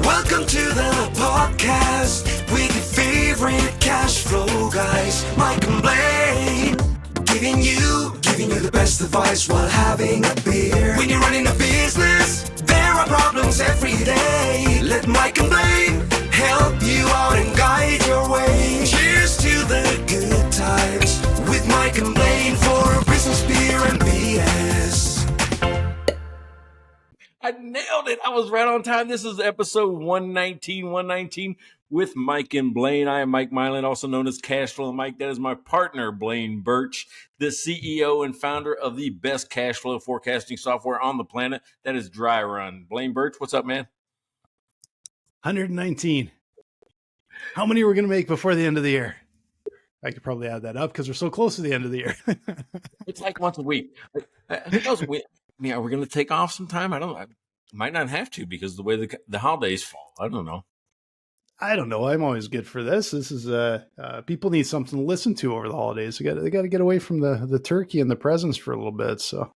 Welcome to the podcast with your favorite cash flow guys, Mike and Blaine. Giving you the best advice while having a beer. When you're running a business, there are problems every day. Let Mike and Blaine help you out and guide your way. Cheers to the good times with Mike and Blaine for business, beer, and BS. I nailed it. I was right on time. This is episode 119 with Mike and Blaine. I am Mike Mylan, also known as Cashflow Mike. That is my partner, Blaine Birch, the CEO and founder of the best cash flow forecasting software on the planet. That is Dry Run. Blaine Birch, what's up, man? 119. How many are we going to make before the end of the year? I could probably add that up because we're so close to the end of the year. It's like once a week. Who knows? Are we going to take off some time? I might not have to because of the way the holidays fall. I don't know. I'm always good for this. This is people need something to listen to over the holidays. They got to get away from the turkey and the presents for a little bit. So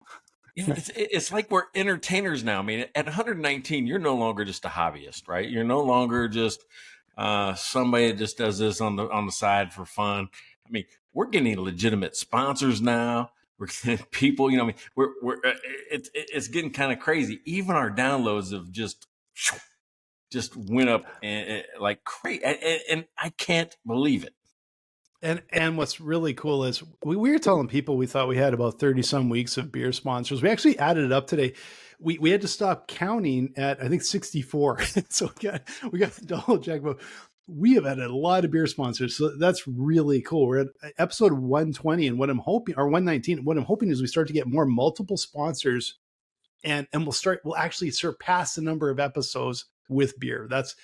yeah, it's like we're entertainers now. I mean, at 119, you're no longer just a hobbyist, right? You're no longer just somebody that just does this on the side for fun. I mean, we're getting legitimate sponsors now. We're getting people, I mean, it's getting kind of crazy. Even our downloads have just went up and like crazy, and I can't believe it. And what's really cool is we were telling people we thought we had about 30 some weeks of beer sponsors. We actually added it up today. We had to stop counting at I think 64. So we got to double check, but we have added a lot of beer sponsors. So that's really cool. We're at episode 120, and what I'm hoping, or 119, what I'm hoping is we start to get more multiple sponsors, and we'll actually surpass the number of episodes with beer. That's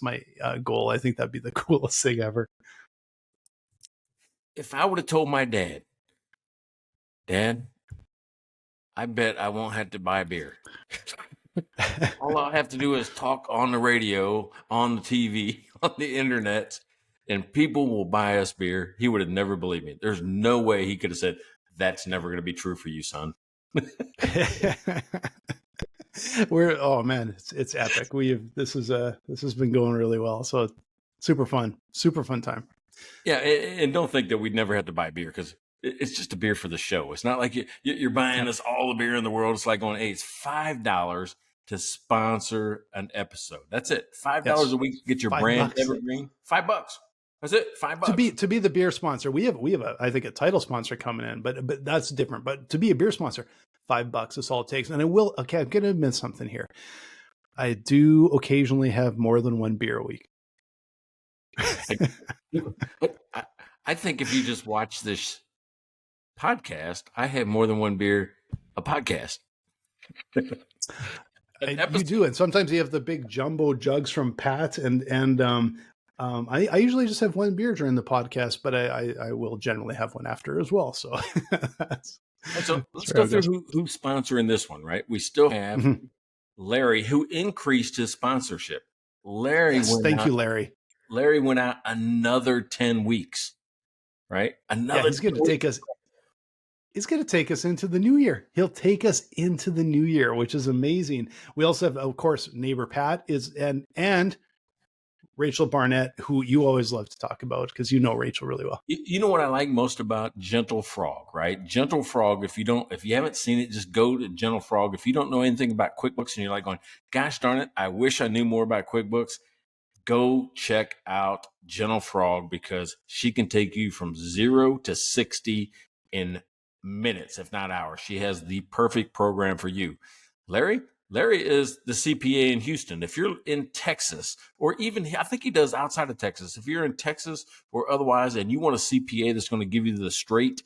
my goal. I think that'd be the coolest thing ever. If I would have told my dad, I bet I won't have to buy beer. All I'll have to do is talk on the radio, on the TV, on the internet, and people will buy us beer. He would have never believed me. There's no way he could have said, that's never going to be true for you, son. Oh man, it's epic. This has been going really well. So super fun time. Yeah. And don't think that we'd never have to buy beer because it's just a beer for the show. It's not like you're buying us all the beer in the world. It's like going, hey, it's $5 to sponsor an episode. That's it. $5 a week to get your brand evergreen. $5. That's it. $5 to be the beer sponsor. We have I think a title sponsor coming in, but that's different. But to be a beer sponsor, $5 is all it takes. And I'm going to admit something here. I do occasionally have more than one beer a week. I think if you just watch this podcast, I have more than one beer a podcast. You do, and sometimes you have the big jumbo jugs from Pat, and I usually just have one beer during the podcast, but I will generally have one after as well. So, so let's go through who's sponsoring this one, right? We still have Larry, who increased his sponsorship. Larry, thank you, Larry. Larry went out another 10 weeks, right? He's going to take us. He's going to take us into the new year. He'll take us into the new year, which is amazing. We also have, of course, neighbor Pat and Rachel Barnett, who you always love to talk about because you know Rachel really well. You know what I like most about Gentle Frog, right? Gentle Frog. If you haven't seen it, just go to Gentle Frog. If you don't know anything about QuickBooks and you're like going, gosh darn it, I wish I knew more about QuickBooks. Go check out Gentle Frog because she can take you from 0 to 60 in minutes, if not hours. She has the perfect program for you. Larry is the CPA in Houston. If you're in Texas, or even I think he does outside of Texas, if you're in Texas or otherwise, and you want a CPA that's going to give you the straight,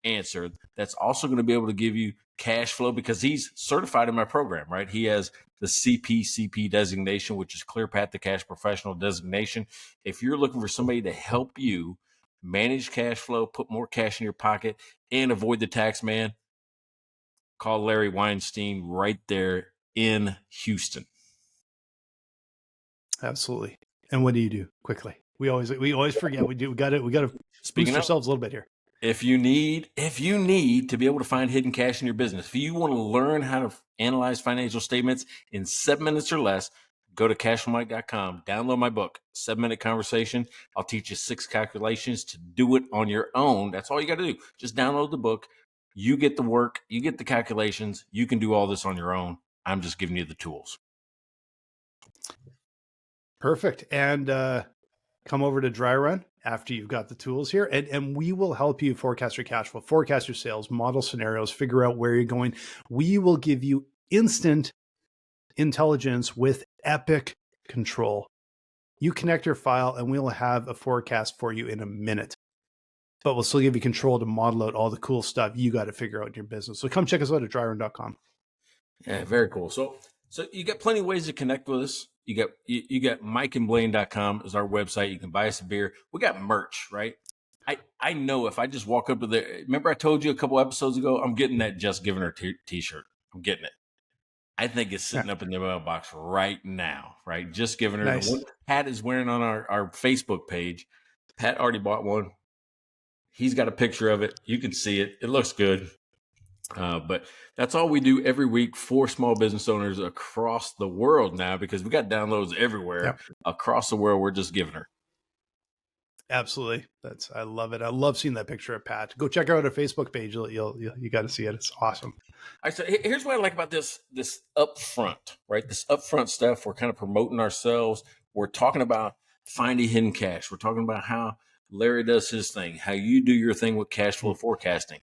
answer, that's also going to be able to give you cash flow because he's certified in my program, right? He has the CPCP designation, which is Clear Path to Cash Professional designation. If you're looking for somebody to help you manage cash flow, put more cash in your pocket, and avoid the tax man, call Larry Weinstein right there in Houston. Absolutely. And what do you do quickly? We always forget. We got to boost ourselves a little bit here. If you need to be able to find hidden cash in your business, if you want to learn how to analyze financial statements in 7 minutes or less, go to cashflowmike.com, download my book, 7-Minute Conversation. I'll teach you 6 calculations to do it on your own. That's all you got to do. Just download the book. You get the work, you get the calculations. You can do all this on your own. I'm just giving you the tools. Perfect. And come over to Dry Run after you've got the tools here, and we will help you forecast your cash flow, forecast your sales, model scenarios, figure out where you're going. We will give you instant intelligence with epic control. You connect your file and we'll have a forecast for you in a minute, but we'll still give you control to model out all the cool stuff you got to figure out in your business. So come check us out at dryrun.com. Yeah, very cool. So you got plenty of ways to connect with us. You got mikeandblaine.com is our website. You can buy us a beer. We got merch, right? I know if I just walk up to remember I told you a couple episodes ago, I'm getting that Just Giving Her t-shirt. I'm getting it. I think it's sitting up in the mailbox right now, right? Just Giving Her. Nice. The one Pat is wearing on our Facebook page. Pat already bought one. He's got a picture of it. You can see it. It looks good. But that's all we do every week for small business owners across the world now, because we got downloads everywhere across the world. We're just giving her. Absolutely. I love it. I love seeing that picture of Pat. Go check out our Facebook page. You got to see it. It's awesome. All right, so here's what I like about this upfront, right? This upfront stuff. We're kind of promoting ourselves. We're talking about finding hidden cash. We're talking about how Larry does his thing, how you do your thing with cash flow forecasting.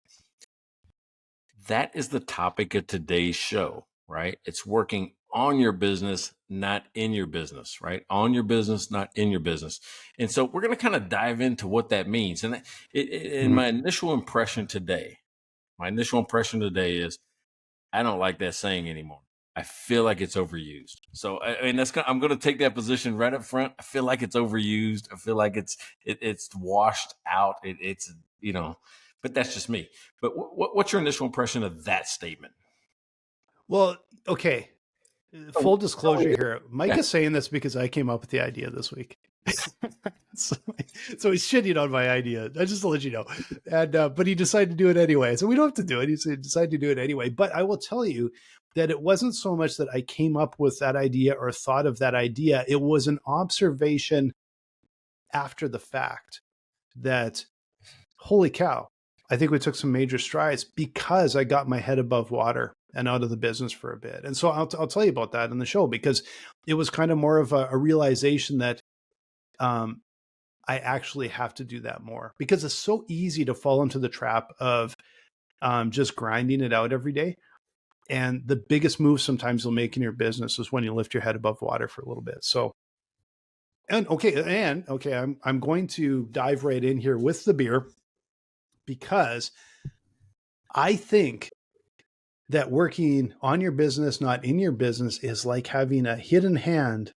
That is the topic of today's show, right? It's working on your business, not in your business, right? On your business, not in your business. And so we're going to kind of dive into what that means. And my initial impression today is I don't like that saying anymore. I feel like it's overused. So I'm going to take that position right up front. I feel like it's overused. I feel like it's washed out. It's but that's just me. But what's your initial impression of that statement? Well, okay. Full disclosure here. Mike is saying this because I came up with the idea this week. so he's shitting on my idea. I just to let you know. And but he decided to do it anyway. So we don't have to do it. He decided to do it anyway. But I will tell you that it wasn't so much that I came up with that idea or thought of that idea. It was an observation after the fact that, holy cow, I think we took some major strides because I got my head above water and out of the business for a bit. And so I'll tell you about that in the show, because it was kind of more of a realization that I actually have to do that more, because it's so easy to fall into the trap of just grinding it out every day. And the biggest move sometimes you'll make in your business is when you lift your head above water for a little bit. So, I'm going to dive right in here with the beer, because I think that working on your business, not in your business, is like having a hidden hand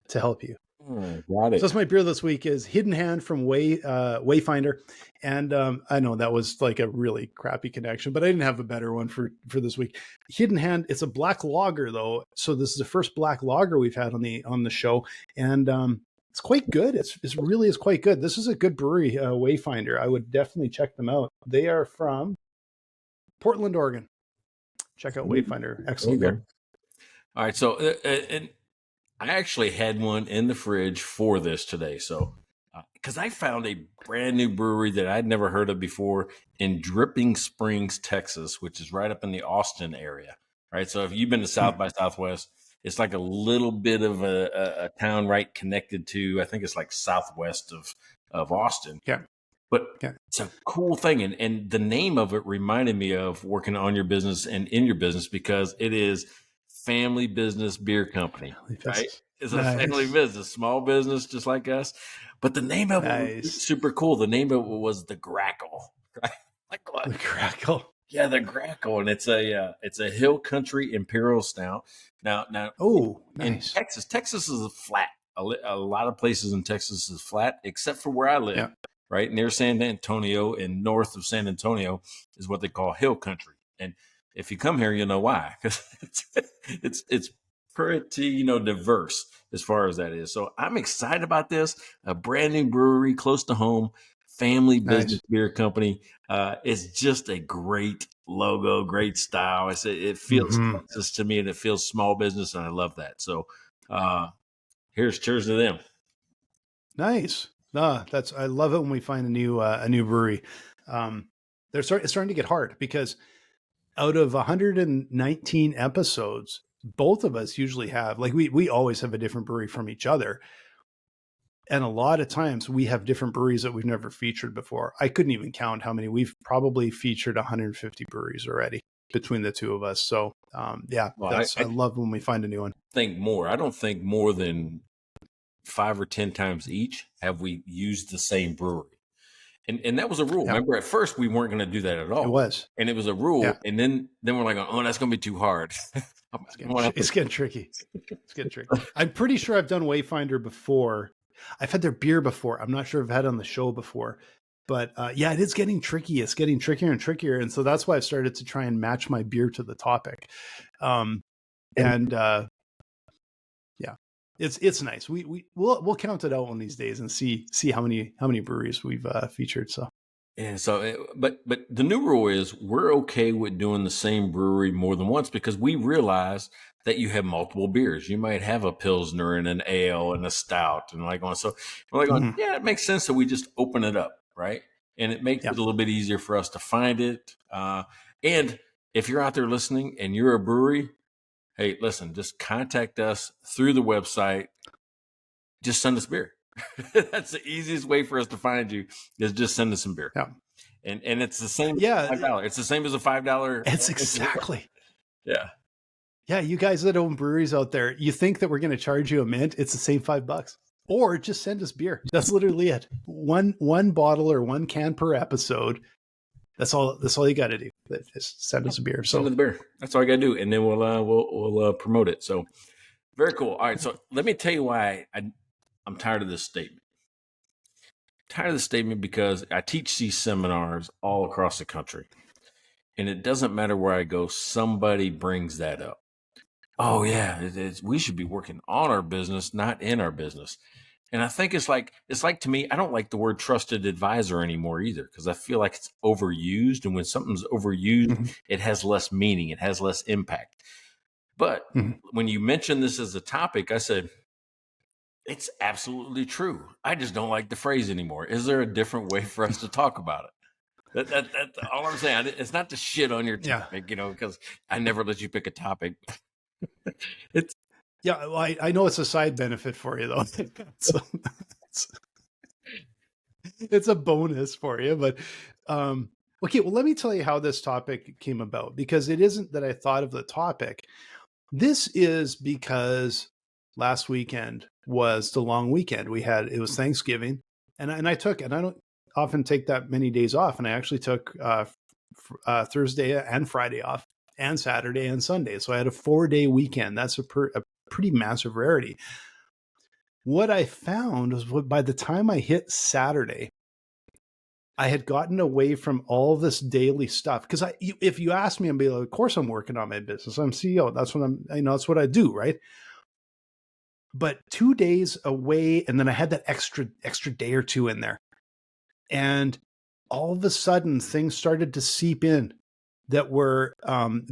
to help you. Got it. So that's my beer this week is Hidden Hand from Wayfinder. And I know that was like a really crappy connection, but I didn't have a better one for this week. Hidden Hand, it's a black lager though. So this is the first black lager we've had on the show. And it's quite good. It really is quite good. This is a good brewery, Wayfinder. I would definitely check them out. They are from Portland, Oregon. Check out Wayfinder. Excellent beer. All right. So, and I actually had one in the fridge for this today. So, because I found a brand new brewery that I'd never heard of before in Dripping Springs, Texas, which is right up in the Austin area. Right. So if you've been to South by Southwest, it's like a little bit of a town right connected to, I think it's like southwest of Austin. Yeah. But it's a cool thing. And the name of it reminded me of working on your business and in your business, because it is Family Business Beer Company, right? It's a family business, small business, just like us. But the name of it was super cool. The name of it was the Grackle, right? Like what? The Grackle. Yeah, the Grackle, and it's a Hill Country Imperial Stout. Now, in Texas is flat. A lot of places in Texas is flat, except for where I live, right near San Antonio and north of San Antonio is what they call Hill Country. And if you come here, you'll know why, because it's pretty diverse as far as that is. So I'm excited about this. A brand new brewery close to home. Family Business Beer Company. It's just a great logo, great style. It feels Texas to me, and it feels small business, and I love that. So Cheers to them. Nice. I love it when we find a new brewery. It's starting to get hard because out of 119 episodes, both of us usually have, like, we always have a different brewery from each other. And a lot of times we have different breweries that we've never featured before. I couldn't even count how many. We've probably featured 150 breweries already between the two of us. So yeah, Well, I love when we find a new one. I don't think more than 5 or 10 times each have we used the same brewery. And that was a rule. Yeah. Remember, at first we weren't going to do that at all. It was. And it was a rule. Yeah. And then we're like, oh, that's going to be too hard. It's getting tricky. It's getting tricky. I'm pretty sure I've done Wayfinder before. I've had their beer before. I'm not sure if I've had it on the show before. But yeah, it is getting tricky. It's getting trickier and trickier. And so that's why I've started to try and match my beer to the topic. Yeah, it's nice. We'll count it out one of these days and see how many breweries we've featured. So yeah. So, but the new rule is we're okay with doing the same brewery more than once because we realize that you have multiple beers. You might have a Pilsner and an ale and a Stout and like on. So we're like, yeah, it makes sense that we just open it up, right? And it makes it a little bit easier for us to find it. And if you're out there listening and you're a brewery, hey, listen, just contact us through the website. Just send us beer. That's the easiest way for us to find you is just send us some beer. Yeah. And it's the same. Yeah. $5. It's the same as a $5. It's exactly. Yeah. Yeah. You guys that own breweries out there, you think that we're going to charge you a mint. It's the same $5. Or just send us beer. That's literally it. One bottle or one can per episode. That's all you got to do. Just send us a beer. So send us the beer. That's all I got to do, and then we'll promote it. So very cool. All right. So let me tell you why I'm tired of this statement. I'm tired of this statement because I teach these seminars all across the country, and it doesn't matter where I go. Somebody brings that up. Oh yeah, we should be working on our business, not in our business. And I think it's like to me, I don't like the word trusted advisor anymore either, because I feel like it's overused. And when something's overused, it has less meaning. It has less impact. But when you mentioned this as a topic, I said, it's absolutely true. I just don't like the phrase anymore. Is there a different way for us to talk about it? That's all I'm saying. It's not to shit on your topic, because I never let you pick a topic. Well, I know it's a side benefit for you though. So it's a bonus for you, but okay. Well, let me tell you how this topic came about, because it isn't that I thought of the topic. This is because last weekend was the long weekend. It was Thanksgiving, and I don't often take that many days off, and I actually took Thursday and Friday off, and Saturday and Sunday. So I had a 4-day weekend. That's a pretty massive rarity. What I found was by the time I hit Saturday, I had gotten away from all this daily stuff. Because if you ask me, I'd be like, of course I'm working on my business. I'm CEO. That's what I do, right? But 2 days away, and then I had that extra day or two in there. And all of a sudden, things started to seep in that were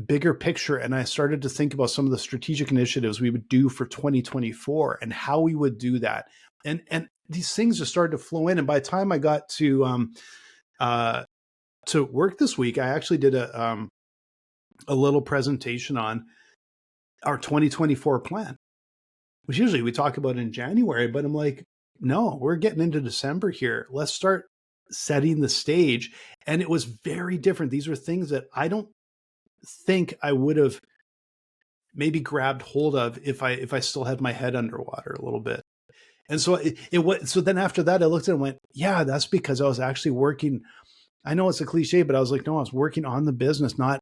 bigger picture. And I started to think about some of the strategic initiatives we would do for 2024 and how we would do that. And these things just started to flow in. And by the time I got to work this week, I actually did a little presentation on our 2024 plan, which usually we talk about in January, but I'm like, no, we're getting into December here. Let's start setting the stage. And it was very different. These are things that I don't think I would have maybe grabbed hold of if I still had my head underwater a little bit. And so so then after that, I looked at it and went, yeah, that's because I was actually working. I know it's a cliche, but I was like, no, I was working on the business, not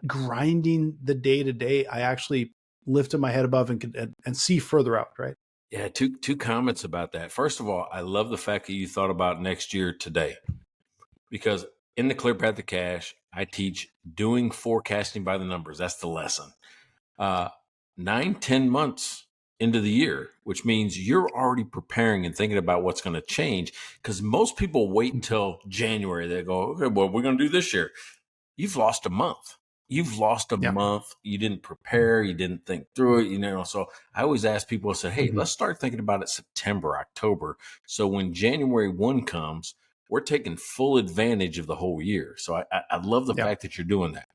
grinding the day to day. I actually lifted my head above and see further out. Right. Yeah, two comments about that. First of all, I love the fact that you thought about next year today, because in the Clear Path to Cash, I teach doing forecasting by the numbers. That's the lesson. 9-10 months into the year, which means you're already preparing and thinking about what's going to change, because most people wait until January. They go, okay, well, we're going to do this year. You've lost a month. you've lost a Yeah. month. You didn't prepare. You didn't think through it. So I always ask people, I said, hey, Mhm. let's start thinking about it September, October. So when January 1 comes, we're taking full advantage of the whole year. So I love the Yeah. fact that you're doing that.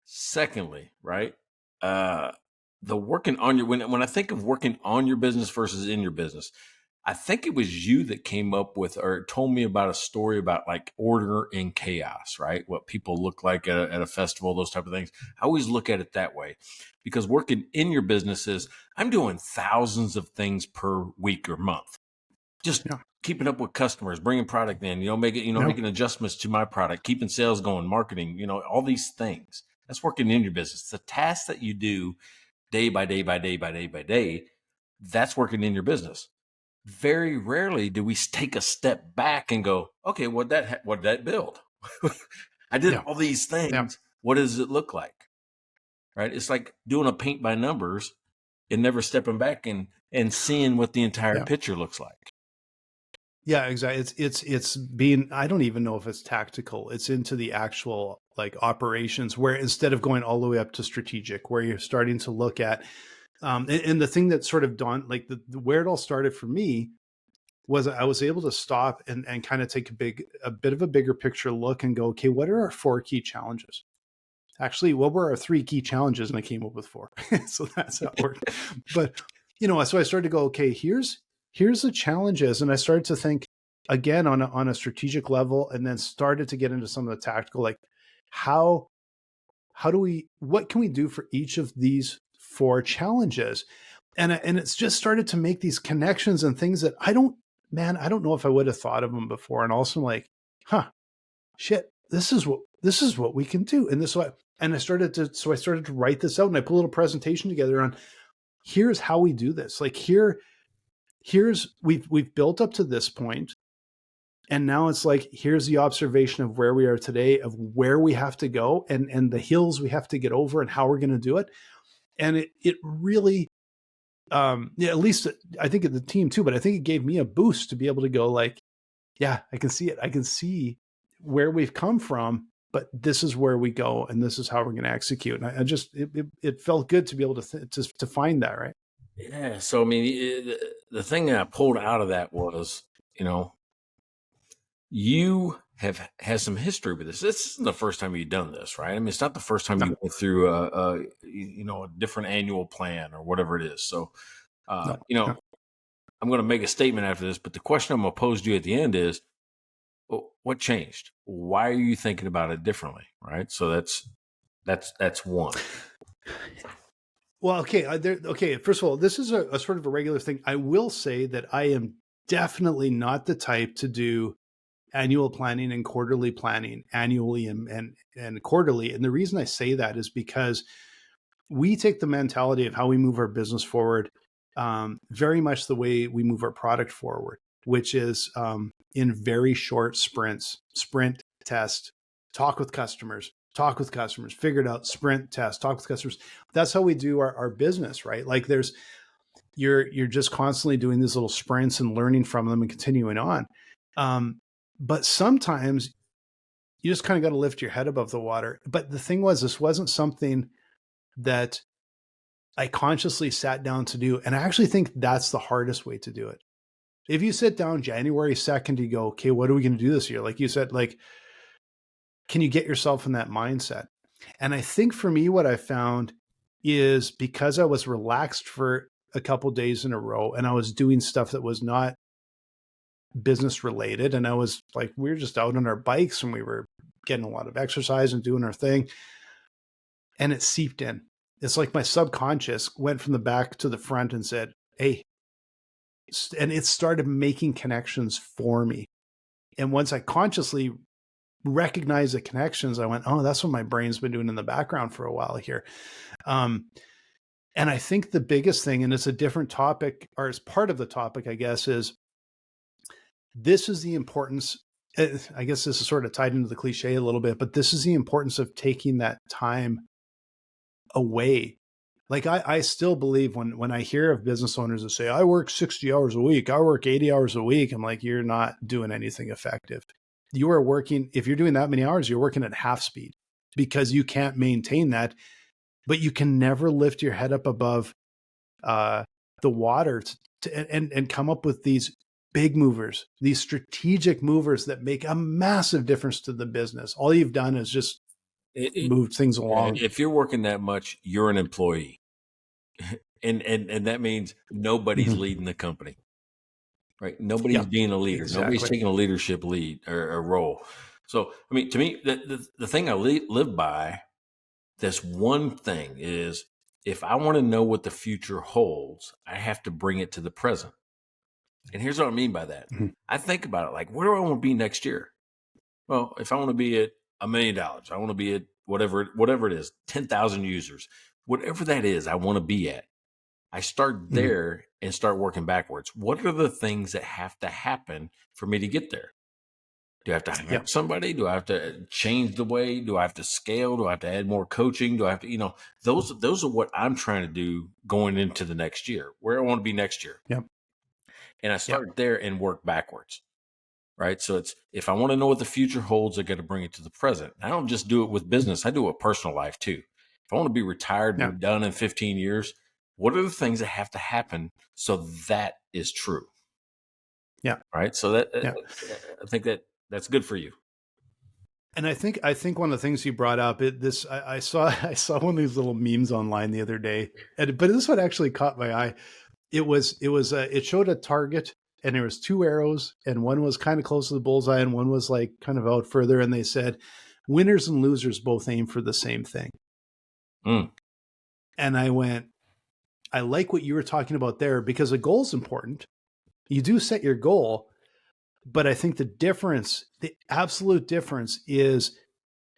Secondly, right? The working on your, when I think of working on your business versus in your business, I think it was you that came up with or told me about a story about like order in chaos, right? What people look like at a festival, those type of things. I always look at it that way because working in your business is I'm doing thousands of things per week or month, just Yeah. keeping up with customers, bringing product in, Yeah. making adjustments to my product, keeping sales going, marketing, all these things. That's working in your business. The tasks that you do day by day by day by day by day, that's working in your business. Very rarely do we take a step back and go, okay, what did that build? I did Yeah. all these Yeah. things. What does it look like? Right? It's like doing a paint by numbers and never stepping back and seeing what the entire Yeah. picture looks like. Yeah, exactly. It's being, I don't even know if it's tactical. It's into the actual like operations where instead of going all the way up to strategic, where you're starting to look at, and the thing that sort of dawned, like where it all started for me was I was able to stop and kind of take a bit of a bigger picture look and go, okay, what are our 4 key challenges? Actually, what were our 3 key challenges? And I came up with 4. So that's how it worked. But, so I started to go, okay, here's the challenges. And I started to think again on a strategic level, and then started to get into some of the tactical, like how what can we do for each of these 4 challenges? And it's just started to make these connections and things that I don't know if I would have thought of them before. And also like, shit, this is what we can do. And I started to write this out, and I put a little presentation together on here's how we do this. Like here's we've built up to this point, and now it's like here's the observation of where we are today, of where we have to go, and the hills we have to get over, and how we're going to do it. And it really, yeah, at least I think of the team too, but I think it gave me a boost to be able to go like, yeah, I can see it. I can see where we've come from, but this is where we go, and this is how we're going to execute. And I just, it felt good to be able to find that, right? Yeah. So, I mean, the thing that I pulled out of that was, you have had some history with this. This isn't the first time you've done this, right? I mean, it's not the first time No, you went through a different annual plan or whatever it is. So, no, no. I'm going to make a statement after this, but the question I'm going to pose to you at the end is, what changed? Why are you thinking about it differently? Right. So that's one. Well, okay. Okay. First of all, this is a sort of a regular thing. I will say that I am definitely not the type to do annual planning and quarterly planning annually and quarterly. And the reason I say that is because we take the mentality of how we move our business forward, very much the way we move our product forward, which is in very short sprints, sprint, test, talk with customers, figure it out, sprint, test, talk with customers. That's how we do our business, right? Like you're just constantly doing these little sprints and learning from them and continuing on. But sometimes you just kind of got to lift your head above the water. But the thing was, this wasn't something that I consciously sat down to do. And I actually think that's the hardest way to do it. If you sit down January 2nd, you go, okay, what are we going to do this year? Like you said, like, can you get yourself in that mindset? And I think for me, what I found is because I was relaxed for a couple days in a row and I was doing stuff that was not business related. And I was like, we were just out on our bikes and we were getting a lot of exercise and doing our thing. And it seeped in. It's like my subconscious went from the back to the front and said, hey, and it started making connections for me. And once I consciously recognized the connections, I went, oh, that's what my brain's been doing in the background for a while here. And I think the biggest thing, and it's a different topic, or it's part of the topic, I guess, is this is the importance. I guess this is sort of tied into the cliche a little bit, but this is the importance of taking that time away. Like I still believe when I hear of business owners that say, I work 60 hours a week, I work 80 hours a week, I'm like, you're not doing anything effective. You are working, if you're doing that many hours, you're working at half speed. because you can't maintain that, but you can never lift your head up above the water and come up with these big movers, these strategic movers that make a massive difference to the business. All you've done is just moved things along. If you're working that much, you're an employee. And that means nobody's leading the company, right? Nobody's being a leader. Exactly. Nobody's taking a leadership lead or a role. So, I mean, to me, the thing I live by, this one thing is, if I want to know what the future holds, I have to bring it to the present. And here's what I mean by that. I think about it like, where do I want to be next year? Well, if I want to be at $1 million, I want to be at whatever it is, 10,000 users, whatever that is, I want to be at. I start there and start working backwards. What are the things that have to happen for me to get there? Do I have to hire somebody? Do I have to change the way? Do I have to scale? Do I have to add more coaching? Do I have to, those are what I'm trying to do going into the next year, where I want to be next year. Yep. And I start there and work backwards. Right. So it's, if I want to know what the future holds, I got to bring it to the present. I don't just do it with business. I do it with personal life too. If I want to be retired and done in 15 years, what are the things that have to happen so that is true? Yeah. Right. So that I think that's good for you. And I think one of the things you brought up, I saw one of these little memes online the other day, but this is what actually caught my eye. It showed a target, and there was 2 arrows, and one was kind of close to the bullseye and one was like kind of out further. And they said, winners and losers both aim for the same thing. And I went, I like what you were talking about there, because a goal is important. You do set your goal, but I think the absolute difference is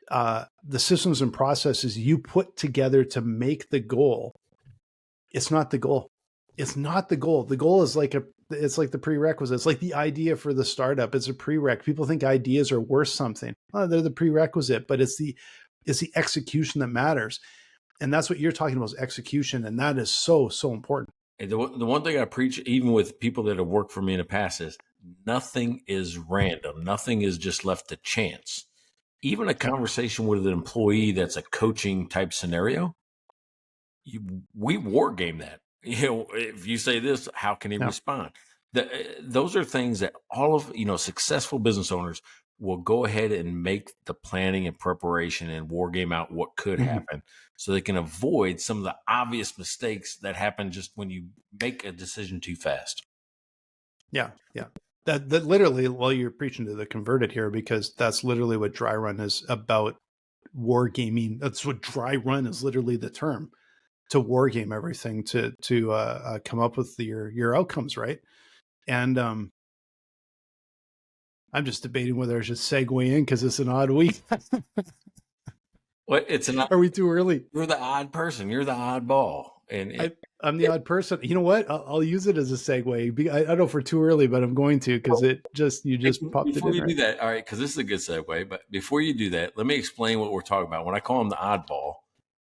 the systems and processes you put together to make the goal. It's not the goal. It's not the goal. The goal is it's like the prerequisite. It's like the idea for the startup. It's a prereq. People think ideas are worth something. Oh, they're the prerequisite, but it's the execution that matters. And that's what you're talking about, is execution. And that is so, so important. And the one thing I preach, even with people that have worked for me in the past, is nothing is random. Nothing is just left to chance. Even a conversation with an employee that's a coaching type scenario, we war game that. If you say this, how can he respond? Those are things that all of successful business owners will go ahead and make the planning and preparation and war game out what could happen, so they can avoid some of the obvious mistakes that happen just when you make a decision too fast. Yeah. That literally, well, you're preaching to the converted here, because that's literally what dry run is about. War gaming. That's what dry run is, literally the term, to war game everything to come up with your outcomes, right? And I'm just debating whether I should segue in, because it's an odd week. What? It's Are we too early? You're the odd person. You're the odd ball. And I'm the odd person. You know what? I'll use it as a segue. I don't know if we're too early, but I'm going to, because you just popped it in. Before you do that, all right, because this is a good segue. But before you do that, let me explain what we're talking about. When I call him the oddball,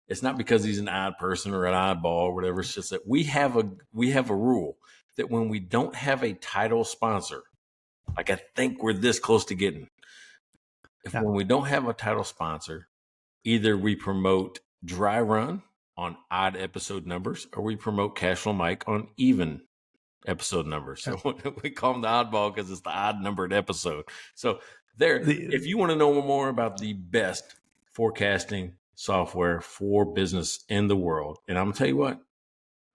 it's not because he's an odd person or an oddball or whatever. It's just that we have a rule that when we don't have a title sponsor, like I think we're this close to getting, when we don't have a title sponsor, either we promote dry run on odd episode numbers, or we promote Cashflow Mike on even episode numbers. So we call him the oddball because it's the odd numbered episode. So if you want to know more about the best forecasting software for business in the world, and I'm gonna tell you what,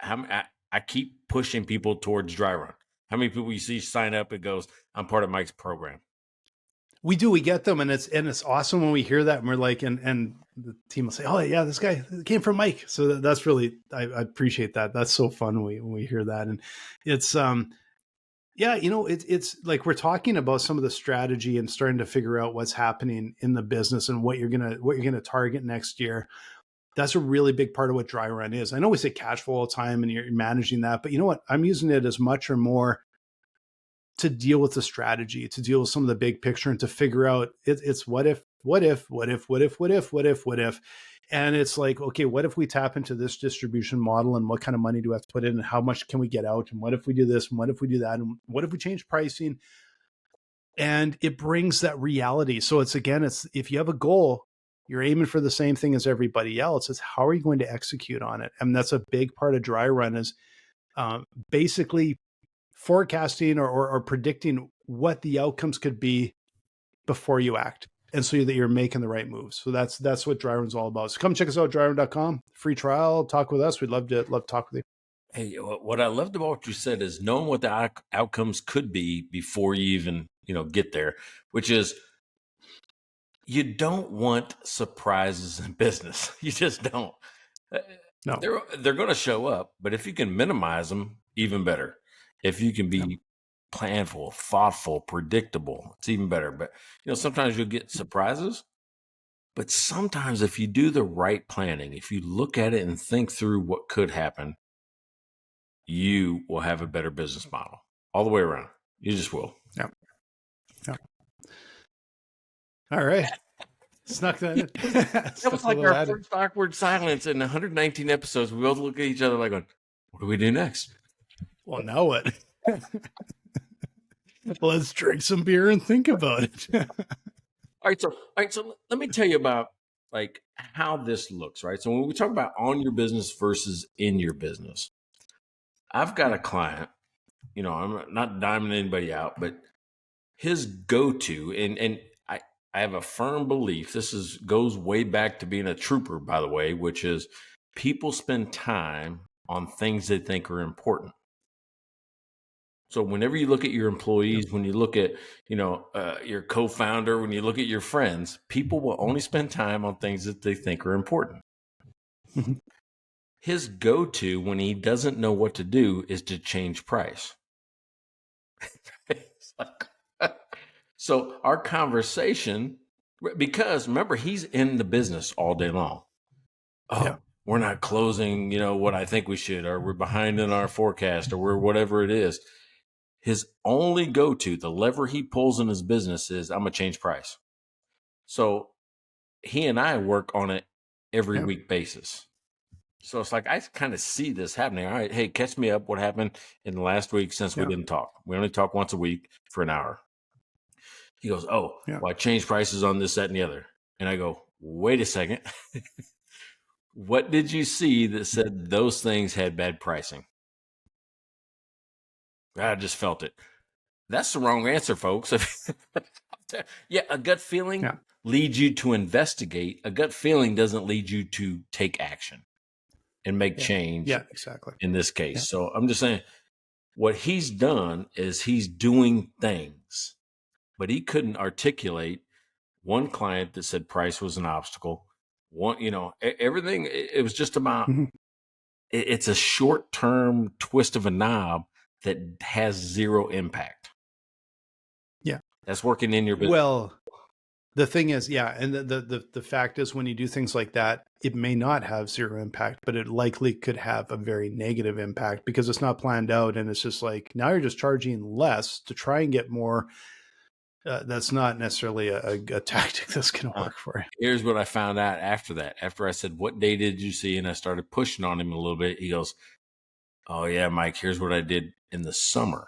I keep pushing people towards dry run. How many people you see sign up? It goes, I'm part of Mike's program. We do. We get them, and it's awesome when we hear that, and we're like, and the team will say, "Oh yeah, this guy came from Mike." So that's really, I appreciate that. That's so fun when we hear that, and it's it's like we're talking about some of the strategy and starting to figure out what's happening in the business and what you're gonna target next year. That's a really big part of what dry run is. I know we say cash flow all the time, and you're managing that, but you know what? I'm using it as much or more to deal with the strategy, to deal with some of the big picture, and to figure out it's what if, and it's like, okay, what if we tap into this distribution model, and what kind of money do we have to put in, and how much can we get out, and what if we do this, and what if we do that, and what if we change pricing? And it brings that reality. So it's if you have a goal, You're aiming for the same thing as everybody else. It's how are you going to execute on it? And that's a big part of dry run is basically forecasting or predicting what the outcomes could be before you act. And so that you're making the right moves. So that's what dry run's all about. So come check us out, dryrun.com. Free trial, talk with us. We'd love to talk with you. Hey, what I loved about what you said is knowing what the outcomes could be before you even, get there, which is you don't want surprises in business. You just don't. No. They're going to show up, but if you can minimize them, even better. If you can be planful, thoughtful, predictable, it's even better. But sometimes you'll get surprises. But sometimes if you do the right planning, if you look at it and think through what could happen, you will have a better business model all the way around. You just will. Yeah. All right. Snuck that in. That was like our first awkward silence in 119 episodes. We both look at each other like, going, what do we do next? Well, now what? Let's drink some beer and think about it. All right. So let me tell you about like how this looks, right? So when we talk about on your business versus in your business, I've got a client, I'm not diming anybody out, but his go-to, and I have a firm belief, goes way back to being a trooper, by the way, which is people spend time on things they think are important. So whenever you look at your employees, when you look at, your co-founder, when you look at your friends, people will only spend time on things that they think are important. His go-to when he doesn't know what to do is to change price. So our conversation, because remember, he's in the business all day long. We're not closing, what I think we should, or we're behind in our forecast, or we're whatever it is. His only go-to, the lever he pulls in his business is, I'm going to change price. So he and I work on it every week basis. So it's like, I kind of see this happening. All right, hey, catch me up. What happened in the last week since we didn't talk? We only talk once a week for an hour. He goes, well, I changed prices on this, that, and the other. And I go, wait a second. What did you see that said those things had bad pricing? I just felt it. That's the wrong answer, folks. A gut feeling leads you to investigate. A gut feeling doesn't lead you to take action and make change. Yeah, exactly. In this case. Yeah. So I'm just saying what he's done is he's doing things, but he couldn't articulate one client that said price was an obstacle. One, everything, it was just about, it's a short-term twist of a knob that has zero impact. Yeah. That's working in your business. Well, the thing is, and the fact is when you do things like that, it may not have zero impact, but it likely could have a very negative impact because it's not planned out. And it's just like, now you're just charging less to try and get more. That's not necessarily a tactic that's going to work for you. Here's what I found out after that. After I said, what day did you see? And I started pushing on him a little bit. He goes, oh yeah, Mike, here's what I did in the summer.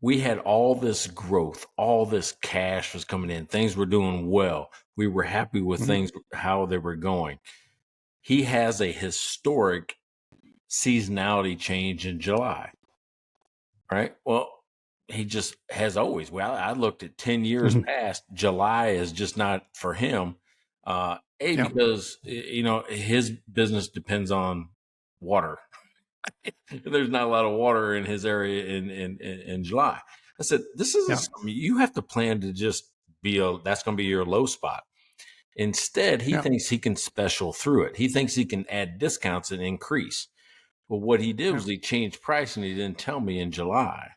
We had all this growth, all this cash was coming in. Things were doing well. We were happy with things, how they were going. He has a historic seasonality change in July, right? Well, he just has always. Well, I looked at 10 years past. July is just not for him. Because, his business depends on water. There's not a lot of water in his area in July. I said, this is something you have to plan to just that's going to be your low spot. Instead, he thinks he can special through it. He thinks he can add discounts and increase. Well, what he did was he changed price and he didn't tell me in July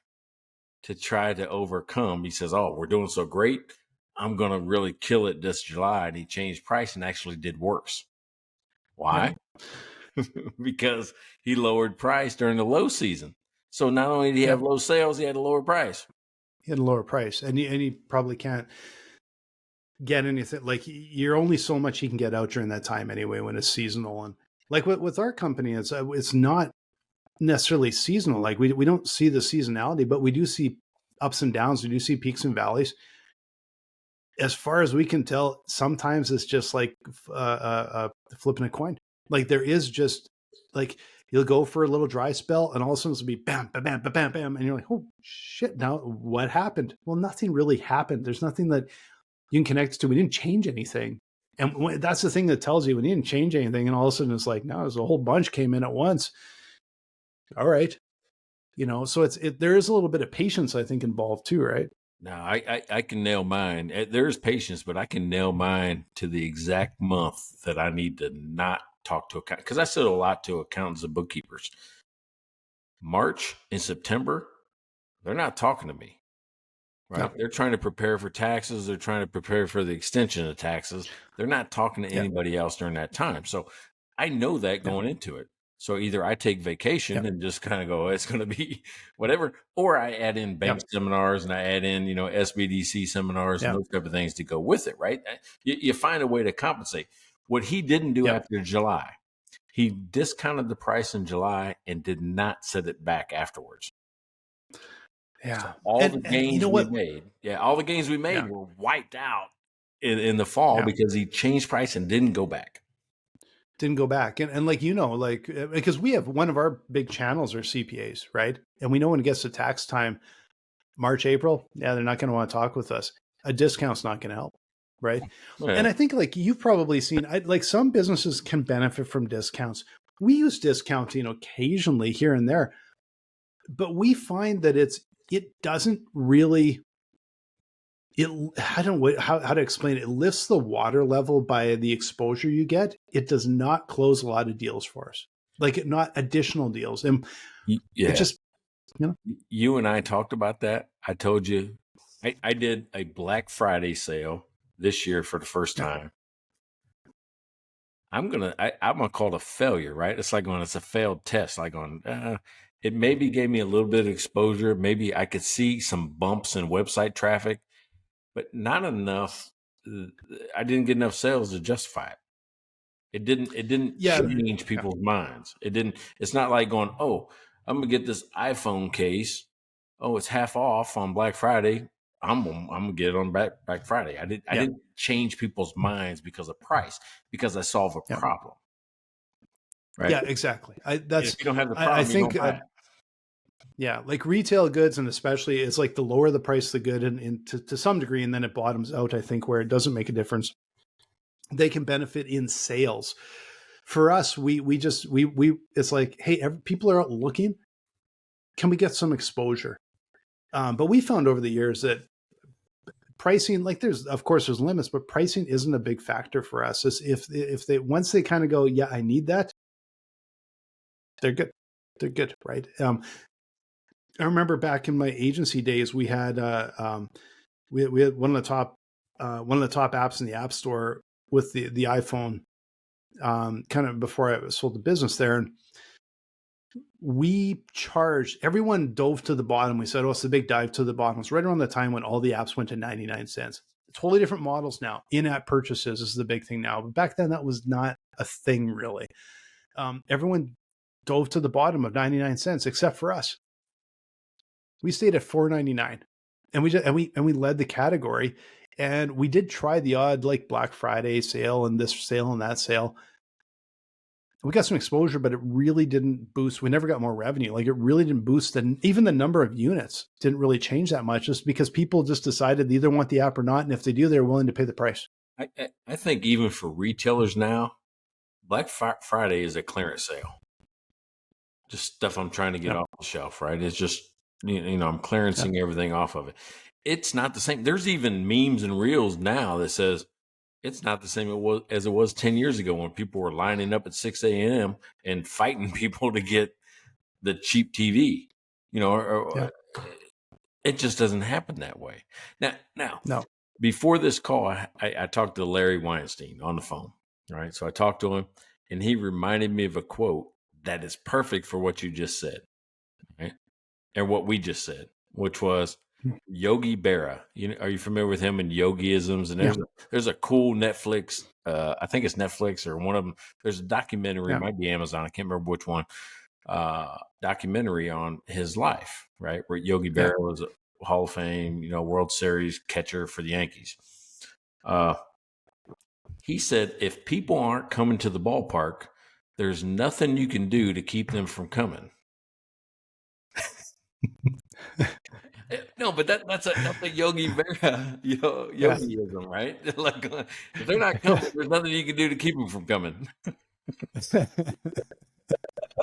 to try to overcome. He says, oh, we're doing so great. I'm going to really kill it this July. And he changed price and actually did worse. Why? Because he lowered price during the low season. So not only did he have low sales, he had a lower price. He had a lower price. And he probably can't get anything. Like, you're only so much you can get out during that time anyway when it's seasonal. And like with our company, it's not necessarily seasonal. Like we don't see the seasonality, but we do see ups and downs. We do see peaks and valleys. as far as we can tell, sometimes it's just like flipping a coin. Like there is just like you'll go for a little dry spell, and all of a sudden it'll be bam, bam, bam, bam, bam, bam, and you're like, oh shit! Now what happened? Well, nothing really happened. There's nothing that you can connect to. We didn't change anything, and that's the thing that tells you we didn't change anything, and all of a sudden it's like, no, there's a whole bunch came in at once. All right, so there is a little bit of patience, I think, involved too, right? No, I can nail mine. There's patience, but I can nail mine to the exact month that I need to not talk to account, because I said a lot to accountants and bookkeepers. March and September, they're not talking to me. Right? No. They're trying to prepare for taxes. They're trying to prepare for the extension of taxes. They're not talking to anybody else during that time. So I know that going into it. So either I take vacation and just kind of go, it's going to be whatever, or I add in bank seminars and I add in, SBDC seminars and those type of things to go with it, right? You find a way to compensate. What he didn't do after July, he discounted the price in July and did not set it back afterwards. Yeah. So all the gains we made were wiped out in the fall because he changed price and didn't go back. Didn't go back. And like, because we have one of our big channels are CPAs, right? And we know when it gets to tax time, March, April, they're not going to want to talk with us. A discount's not going to help, right? Yeah. And I think like you've probably seen, like some businesses can benefit from discounts. We use discounting occasionally here and there, but we find that it doesn't really, I don't know how to explain it. It lifts the water level by the exposure you get. It does not close a lot of deals for us, like not additional deals. And it just, you and I talked about that. I told you, I did a Black Friday sale this year for the first time. I'm gonna call it a failure, right? It's like when it's a failed test. Like it maybe gave me a little bit of exposure. Maybe I could see some bumps in website traffic, but not enough. I didn't get enough sales to justify it. It didn't change people's minds. It's not like going, oh, I'm gonna get this iPhone case. Oh, it's half off on Black Friday. I'm gonna get it on Black Friday. I didn't change people's minds because of price, because I solve a problem. Right? Yeah, exactly. If you don't have the problem, I think, you don't buy it. Like retail goods, and especially it's like the lower the price, the good, and to some degree, and then it bottoms out, I think, where it doesn't make a difference. They can benefit in sales. For us, we it's like, hey, people are out looking. Can we get some exposure? But we found over the years that pricing, like there's limits, but pricing isn't a big factor for us. If they once they kind of go, yeah, I need that, they're good. They're good, right? I remember back in my agency days, we had we had one of the top apps in the App Store with the iPhone, kind of before I sold the business there, and we charged, everyone dove to the bottom. We said, oh, it's the big dive to the bottom. It's right around the time when all the apps went to 99 cents. Totally different models now. In-app purchases is the big thing now. But back then, that was not a thing, really. Everyone dove to the bottom of 99 cents, except for us. We stayed at $4.99, and we led the category. And we did try the odd like Black Friday sale and this sale and that sale. We got some exposure, but it really didn't boost. We never got more revenue. Like it really didn't boost. And even the number of units didn't really change that much, just because people just decided they either want the app or not. And if they do, they're willing to pay the price. I think even for retailers now, Black Friday is a clearance sale. Just stuff I'm trying to get off the shelf, right? It's just, I'm clearancing everything off of it. It's not the same. There's even memes and reels now that says, it's not the same as it was 10 years ago when people were lining up at 6 a.m. and fighting people to get the cheap TV. It just doesn't happen that way. Now, before this call, I talked to Larry Weinstein on the phone. Right. So I talked to him, and he reminded me of a quote that is perfect for what you just said. Right. And what we just said, which was, Yogi Berra. Are you familiar with him and yogiisms? And there's a cool Netflix, I think it's Netflix or one of them. There's a documentary, it might be Amazon, I can't remember which one, documentary on his life, right? Where Yogi Berra was a Hall of Fame, World Series catcher for the Yankees. He said, if people aren't coming to the ballpark, there's nothing you can do to keep them from coming. No, but that's a Yogi Berra yogiism, right? Like, if they're not coming, there's nothing you can do to keep them from coming.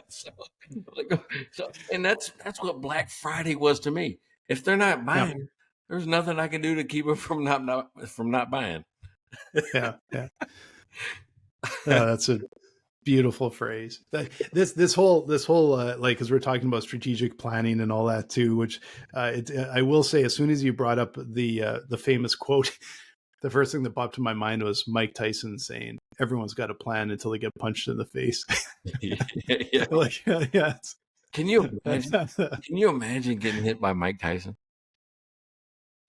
so, and that's what Black Friday was to me. If they're not buying, there's nothing I can do to keep them from not buying. Yeah. That's a beautiful phrase. This whole like, because we're talking about strategic planning and all that too, which I will say, as soon as you brought up the famous quote, the first thing that popped to my mind was Mike Tyson saying, "Everyone's got a plan until they get punched in the face." Yeah. Like, yeah. Can you imagine? Can you imagine getting hit by Mike Tyson?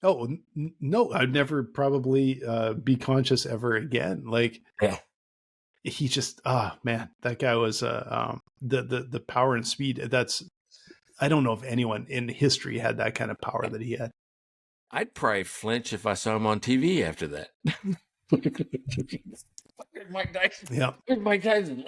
Oh no, I'd never probably be conscious ever again. Like, yeah. He just, man, that guy was the power and speed. I don't know if anyone in history had that kind of power that he had. I'd probably flinch if I saw him on TV after that. Mike Tyson. Yeah, Mike Tyson.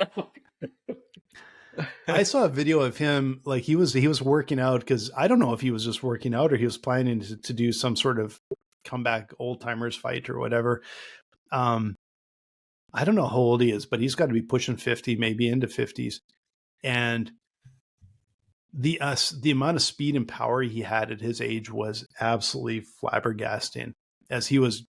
I saw a video of him, like he was working out, because I don't know if he was just working out or he was planning to do some sort of comeback old timers fight or whatever. I don't know how old he is, but he's got to be pushing 50, maybe into 50s. And the amount of speed and power he had at his age was absolutely flabbergasting, as he was,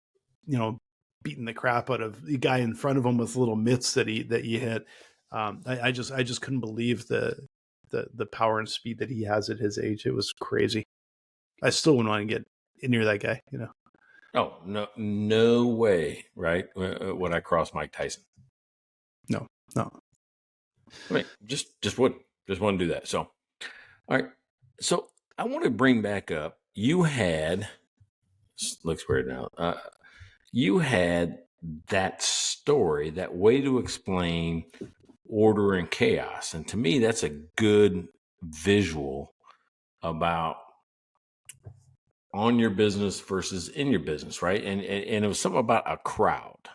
beating the crap out of the guy in front of him with little mitts that he hit. I just couldn't believe the power and speed that he has at his age. It was crazy. I still wouldn't want to get near that guy, Oh, no way, right? Would I cross Mike Tyson? No. I mean, just want to do that. So, all right. So I want to bring back up, you had, looks weird now. You had that story, that way to explain order and chaos. And to me, that's a good visual about on your business versus in your business, right? And it was something about a crowd.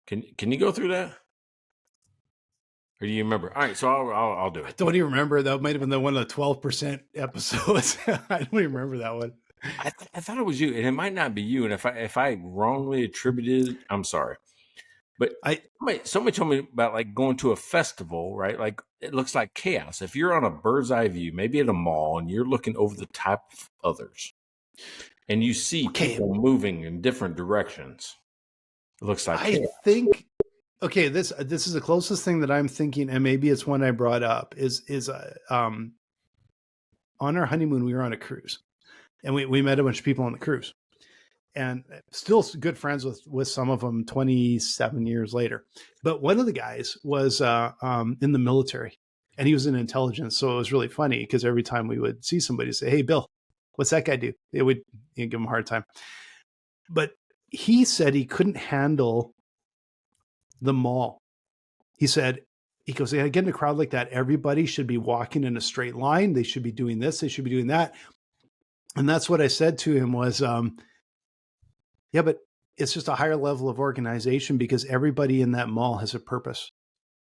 Can you go through that? Or do you remember? All right, so I'll do it. I don't even remember. That might have been one of the 12% episodes. I don't even remember that one. I thought it was you, and it might not be you. And if I wrongly attributed, I'm sorry. But somebody told me about, like, going to a festival, right? Like, it looks like chaos. If you're on a bird's eye view, maybe at a mall, and you're looking over the top of others, and you see people moving in different directions, it looks like chaos. I think, okay, this is the closest thing that I'm thinking, and maybe it's one I brought up, is on our honeymoon, we were on a cruise, and we met a bunch of people on the cruise. And still good friends with some of them 27 years later. But one of the guys was in the military, and he was in intelligence. So it was really funny, because every time we would see somebody say, "Hey, Bill, what's that guy do?" It would give him a hard time. But he said he couldn't handle the mall. He goes, "I get in a crowd like that, everybody should be walking in a straight line. They should be doing this. They should be doing that." And that's what I said to him was, yeah, but it's just a higher level of organization, because everybody in that mall has a purpose.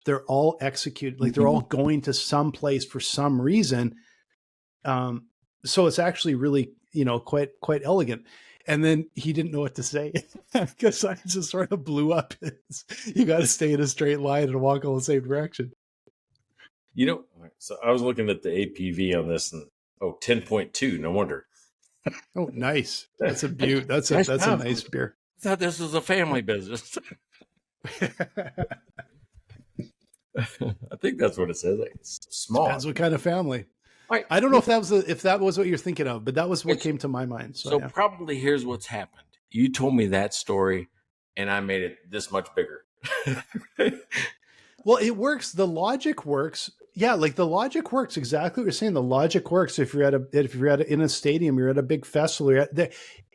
They're all executed, like they're all going to some place for some reason. So it's actually really, quite elegant. And then he didn't know what to say, because I just sort of blew up. You got to stay in a straight line and walk all the same direction. So I was looking at the APV on this, and 10.2, no wonder. Oh, nice. That's a beaut. That's a nice beer. I thought this was a family business. I think that's what it says. It's small. Depends what kind of family. Right. I don't know if that was what you're thinking of, but that was what came to my mind. So yeah. Probably here's what's happened. You told me that story, and I made it this much bigger. Well, it works. The logic works. Yeah, like the logic works exactly what you're saying. The logic works. If you're in a stadium, you're at a big festival.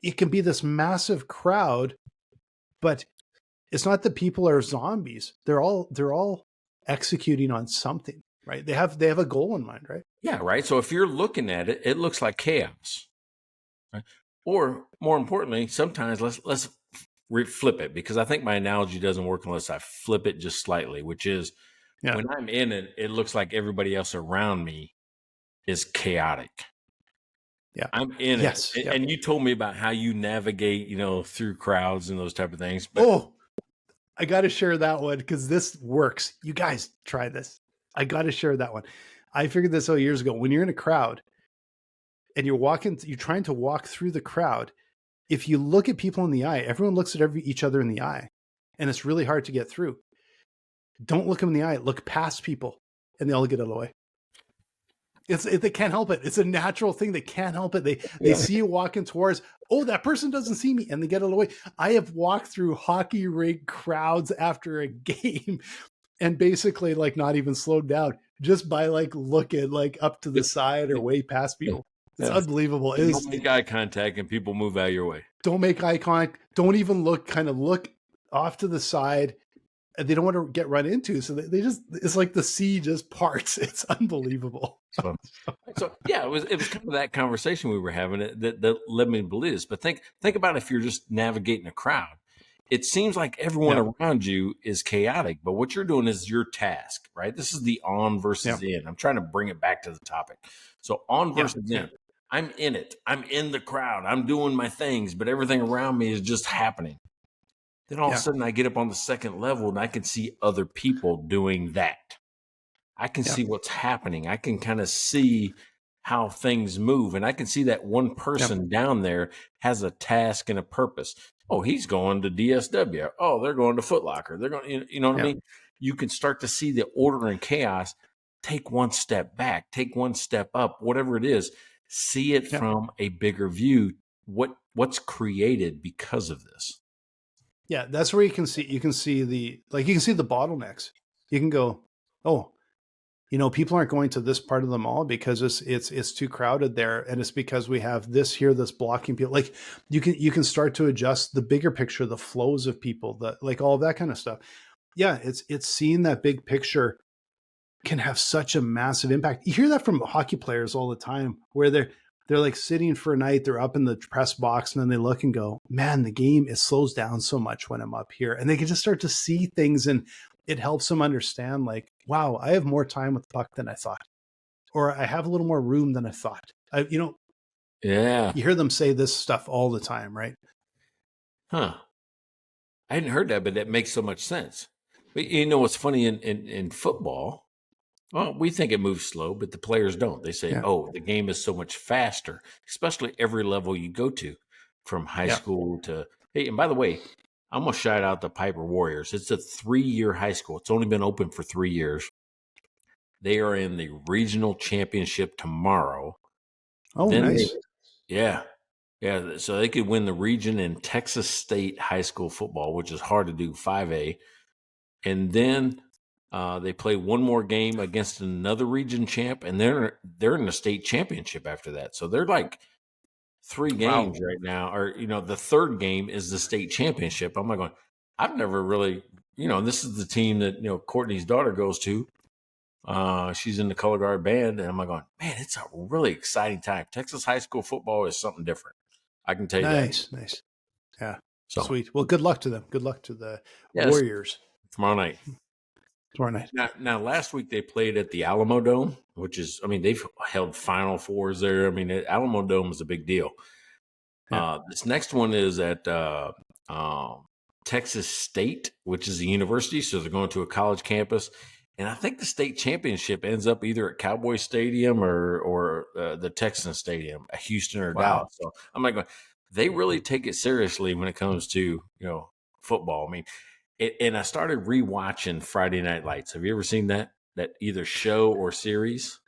It can be this massive crowd, but it's not that people are zombies. They're all executing on something, right? They have a goal in mind, right? Yeah, right. So if you're looking at it, it looks like chaos, right? Or more importantly, sometimes let's flip it, because I think my analogy doesn't work unless I flip it just slightly, which is when I'm in it, it looks like everybody else around me is chaotic. Yeah. I'm in Yes. it. Yep. And you told me about how you navigate, through crowds and those type of things. But Oh, I got to share that one because this works. You guys try this. I got to share that one. I figured this out years ago. When you're in a crowd and you're trying to walk through the crowd, if you look at people in the eye, everyone looks at each other in the eye, and it's really hard to get through. Don't look them in the eye. Look past people, and they'll get out of the way. They can't help it. It's a natural thing. They can't help it. They see you walking towards, oh, that person doesn't see me, and they get out of the way. I have walked through hockey rink crowds after a game and basically like not even slowed down just by like looking like up to the side or way past people. It's unbelievable. Don't make eye contact and people move out of your way. Don't make eye contact. Don't even look off to the side. They don't want to get run into. So they just, it's like the sea just parts. It's unbelievable. So yeah, it was kind of that conversation we were having that led me to believe this. But think about if you're just navigating a crowd. It seems like everyone around you is chaotic, but what you're doing is your task, right? This is the on versus in. I'm trying to bring it back to the topic. So on versus in. I'm in it. I'm in the crowd. I'm doing my things, but everything around me is just happening. Then all of a sudden I get up on the second level and I can see other people doing that. I can see what's happening. I can kind of see how things move. And I can see that one person down there has a task and a purpose. Oh, he's going to DSW. Oh, they're going to Foot Locker. They're going, you know what I mean? You can start to see the order and chaos. Take one step back, take one step up, whatever it is. See it from a bigger view. What's created because of this? Yeah, that's where you can see the bottlenecks. You can go, oh, people aren't going to this part of the mall because it's too crowded there, and it's because we have this here that's blocking people. Like you can start to adjust the bigger picture, the flows of people, like all of that kind of stuff. Yeah, it's seeing that big picture can have such a massive impact. You hear that from hockey players all the time, where they're like sitting for a night, they're up in the press box, and then they look and go, man, the game, it slows down so much when I'm up here. And they can just start to see things, and it helps them understand, like, wow, I have more time with the puck than I thought, or I have a little more room than I thought. You hear them say this stuff all the time, right? Huh. I hadn't heard that, but that makes so much sense. But what's funny in football, well, we think it moves slow, but the players don't. They say, oh, the game is so much faster, especially every level you go to, from high school to, hey, and by the way, I'm going to shout out the Piper Warriors. It's a 3-year high school. It's only been open for 3 years. They are in the regional championship tomorrow. Oh, nice. Yeah. So they could win the region in Texas State high school football, which is hard to do, 5A. And then they play one more game against another region champ, and they're in the state championship after that. So they're like 3 games right now, or the third game is the state championship. I'm like going, I've never really, this is the team that Courtney's daughter goes to. She's in the color guard band, and I'm like going, man, it's a really exciting time. Texas high school football is something different. I can tell you that. Nice. Yeah. So sweet. Well, good luck to them. Good luck to the Warriors. Tomorrow night. Now, last week they played at the Alamo Dome, which is, they've held Final Fours there. The Alamo Dome is a big deal. This next one is at Texas State, which is a university. So they're going to a college campus. And I think the state championship ends up either at Cowboy Stadium or the Texan Stadium, Houston or Dallas. So I'm like, they really take it seriously when it comes to, football. And I started rewatching Friday Night Lights. Have you ever seen that either show or series?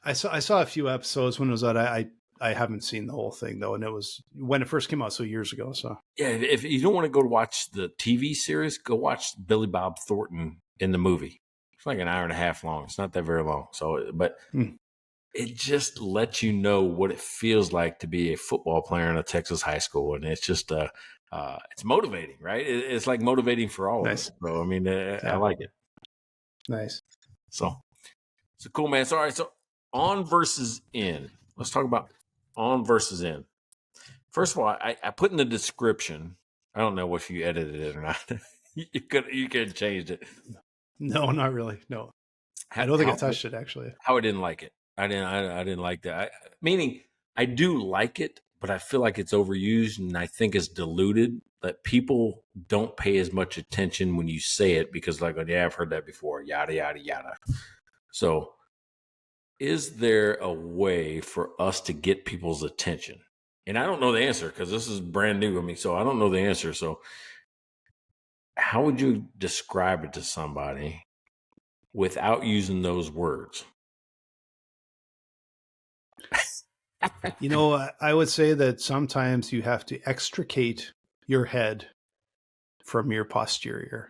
I saw a few episodes when it was out. I haven't seen the whole thing though, and it was when it first came out, so years ago. So yeah, if you don't want to go to watch the TV series, go watch Billy Bob Thornton in the movie. It's like an hour and a half long. It's not that very long. So, but it just lets you know what it feels like to be a football player in a Texas high school, and it's just it's motivating, right? It's like motivating for all of us. So, I like it. Nice. So cool, man. So, all right. So on versus in. Let's talk about on versus in. First of all, I put in the description I don't know if you edited it or not. You could have changed it. No, not really. No, I don't think I touched it actually. How I didn't like it. I didn't like that. Meaning I do like it, but I feel like it's overused and I think it's diluted. That people don't pay as much attention when you say it because, like, oh, yeah, I've heard that before. Yada yada yada. So, is there a way for us to get people's attention? And I don't know the answer because this is brand new to me, so I don't know the answer. So, how would you describe it to somebody without using those words? You know, I would say that sometimes you have to extricate your head from your posterior.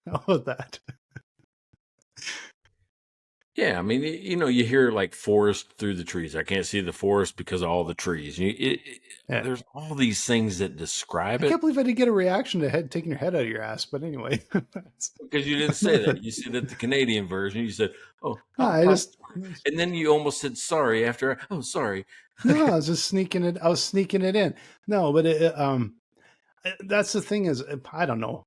How about that? Yeah, I mean, you hear like forest through the trees. I can't see the forest because of all the trees. Yeah. There's all these things that describe I it can't believe I didn't get a reaction to taking your head out of your ass. But anyway, because you didn't say that. You said that the Canadian version. You said, "Oh, no, oh, I just and then you almost said sorry after. Oh, sorry. no, I was just sneaking it. I was sneaking it in. No, but that's the thing is, I don't know.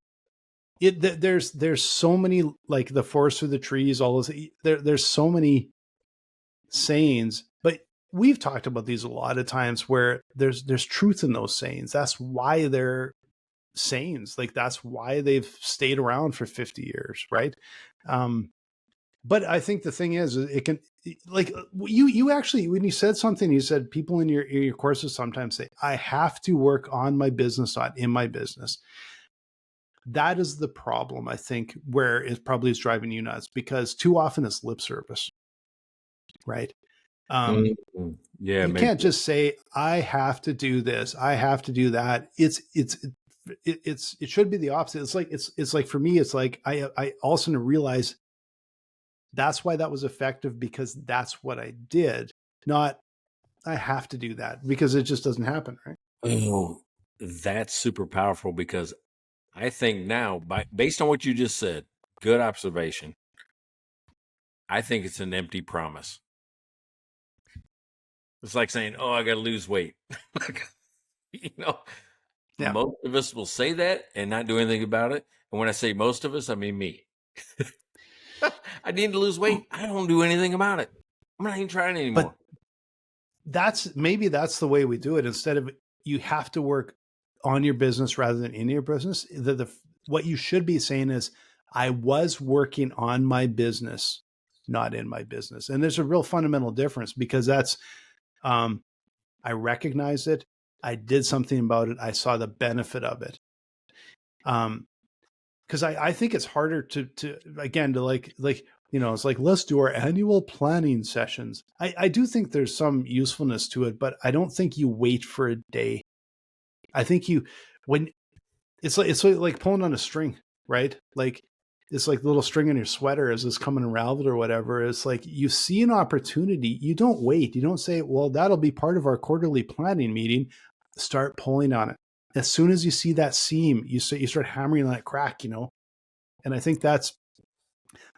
There's so many, like the forest through the trees, all those. There's so many sayings, but we've talked about these a lot of times where there's truth in those sayings. That's why they're sayings. Like that's why they've stayed around for 50 years, right? But I think the thing is, it can, like you actually, when you said something, you said people in your courses sometimes say, I have to work on my business, not in my business. That is the problem, I think, where it probably is driving you nuts, because too often it's lip service, right? Yeah, You can't just say, I have to do this, I have to do that. It should be the opposite. It's like for me, it's like I also realize that's why that was effective, because that's what I did, not I have to do that, because it just doesn't happen, right? Oh, that's super powerful because I think now, based on what you just said, good observation. I think it's an empty promise. It's like saying, "Oh, I got to lose weight." Yeah. Most of us will say that and not do anything about it. And when I say most of us, I mean me. I need to lose weight. I don't do anything about it. I'm not even trying anymore. But maybe that's the way we do it. Instead of, you have to work on your business rather than in your business. What you should be saying is, I was working on my business, not in my business. And there's a real fundamental difference, because that's, I recognized it. I did something about it. I saw the benefit of it. Because I think it's harder to like, it's like, let's do our annual planning sessions. I do think there's some usefulness to it, but I don't think you wait for a day. I think when it's like pulling on a string, right? Like it's like the little string on your sweater as it's coming unraveled or whatever. It's like you see an opportunity, you don't wait. You don't say, well, that'll be part of our quarterly planning meeting. Start pulling on it. As soon as you see that seam, you start hammering on that crack, And I think that's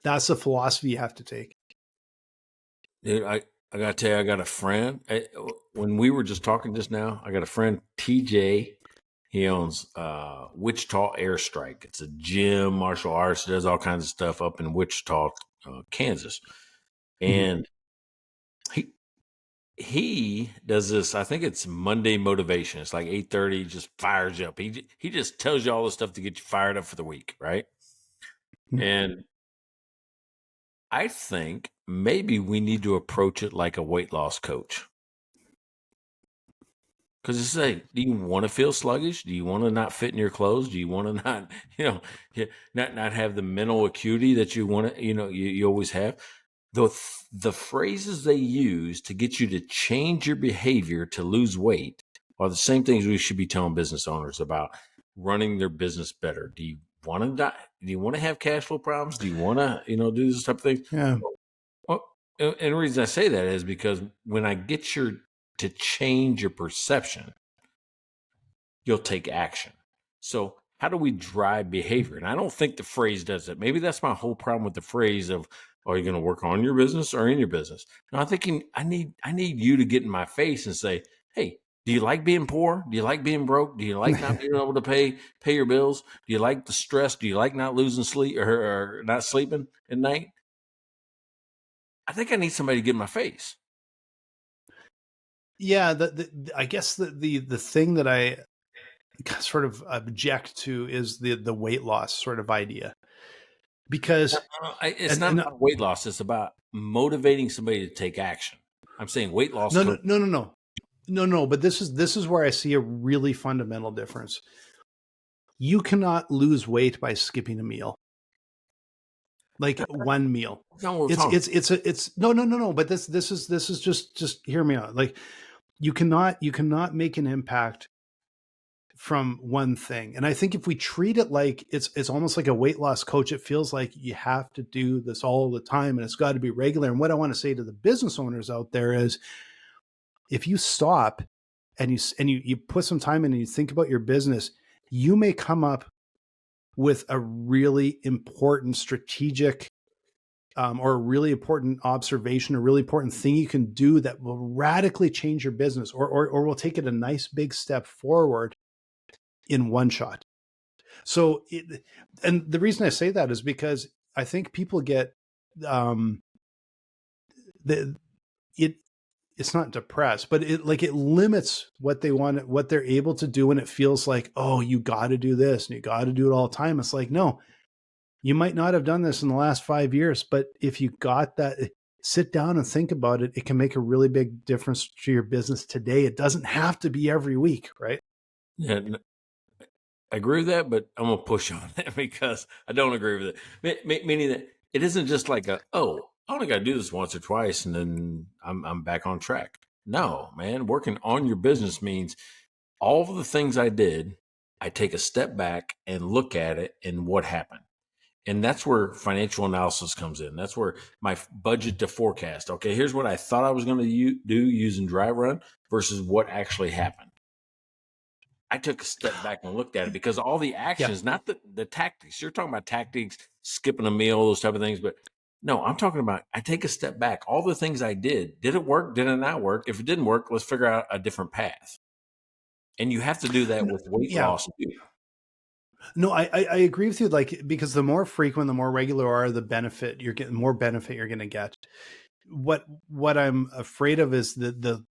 the philosophy you have to take. Dude, I got to tell you, I got a friend. When we were just talking just now, I got a friend, TJ. He owns Wichita Airstrike. It's a gym, martial arts, does all kinds of stuff up in Wichita, Kansas. And he does this, I think it's Monday motivation. It's like 8:30, just fires you up. He just tells you all the stuff to get you fired up for the week, right? And I think maybe we need to approach it like a weight loss coach. Because it's like, do you want to feel sluggish? Do you want to not fit in your clothes? Do you want to not, not have the mental acuity that you want to, you always have? The phrases they use to get you to change your behavior to lose weight are the same things we should be telling business owners about running their business better. Do you want to die? Do you want to have cash flow problems? Do you want to, do this type of thing? Yeah. Well, and the reason I say that is because when I get to change your perception, you'll take action. So how do we drive behavior? And I don't think the phrase does it. Maybe that's my whole problem with the phrase of, are you going to work on your business or in your business? No, I'm thinking I need you to get in my face and say, hey, Do you like being poor? Do you like being broke? Do you like not being able to pay your bills? Do you like the stress? Do you like not losing sleep or not sleeping at night? I think I need somebody to get in my face. Yeah, I guess the thing that I sort of object to is the weight loss sort of idea, because It's not about weight loss. It's about motivating somebody to take action. I'm saying weight loss no, coach. no. But this is where I see a really fundamental difference. You cannot lose weight by skipping a meal, like one meal. That's not what we're talking. It's no. But this is just hear me out. Like you cannot make an impact from one thing. And I think if we treat it like it's almost like a weight loss coach, it feels like you have to do this all the time and it's got to be regular. And what I want to say to the business owners out there is, if you stop and you put some time in and you think about your business, you may come up with a really important strategic or a really important observation, a really important thing you can do that will radically change your business, or will take it a nice big step forward in one shot. So, and the reason I say that is because I think people get it's not depressed, but it limits what they want, what they're able to do, and it feels like, oh, you got to do this and you got to do it all the time. It's like, no, you might not have done this in the last 5 years, but if you got that, sit down and think about it. It can make a really big difference to your business today. It doesn't have to be every week, right? Yeah, I agree with that, but I'm gonna push on that because I don't agree with it. Meaning that it isn't just like I only got to do this once or twice and then I'm back on track. No, man, working on your business means all of the things I did, I take a step back and look at it and what happened. And that's where financial analysis comes in. That's where my budget to forecast. Okay, here's what I thought I was going to do using Dry Run versus what actually happened. I took a step back and looked at it because all the actions, not the tactics. You're talking about tactics, skipping a meal, those type of things. But no, I'm talking about I take a step back. All the things I did it work? Did it not work? If it didn't work, let's figure out a different path. And you have to do that with weight loss too. No, I agree with you. Like, because the more frequent, the more regular are the benefit you're getting, more benefit you're going to get. What I'm afraid of is the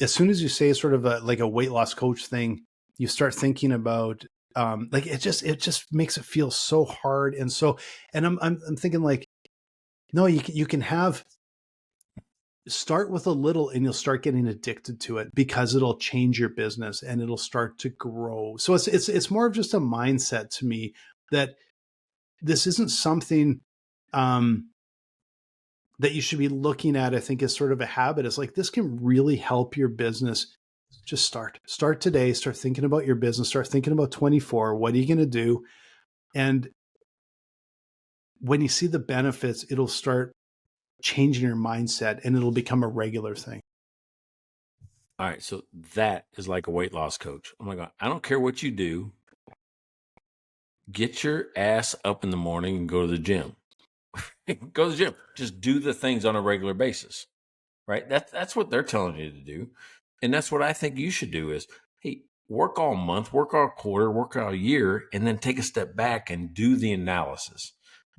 as soon as you say sort of like a weight loss coach thing, you start thinking about like it just makes it feel so hard. And I'm thinking like, no, you can start with a little and you'll start getting addicted to it because it'll change your business and it'll start to grow. So it's more of just a mindset to me that this isn't something that you should be looking at, I think, as sort of a habit. It's like, this can really help your business. Just start today, start thinking about your business, start thinking about 24. What are you going to do? And when you see the benefits, it'll start changing your mindset and it'll become a regular thing. All right. So that is like a weight loss coach. Oh my God. I don't care what you do. Get your ass up in the morning and go to the gym. Go to the gym. Just do the things on a regular basis. Right. That's what they're telling you to do. And that's what I think you should do is, hey, work all month, work all quarter, work all year, and then take a step back and do the analysis.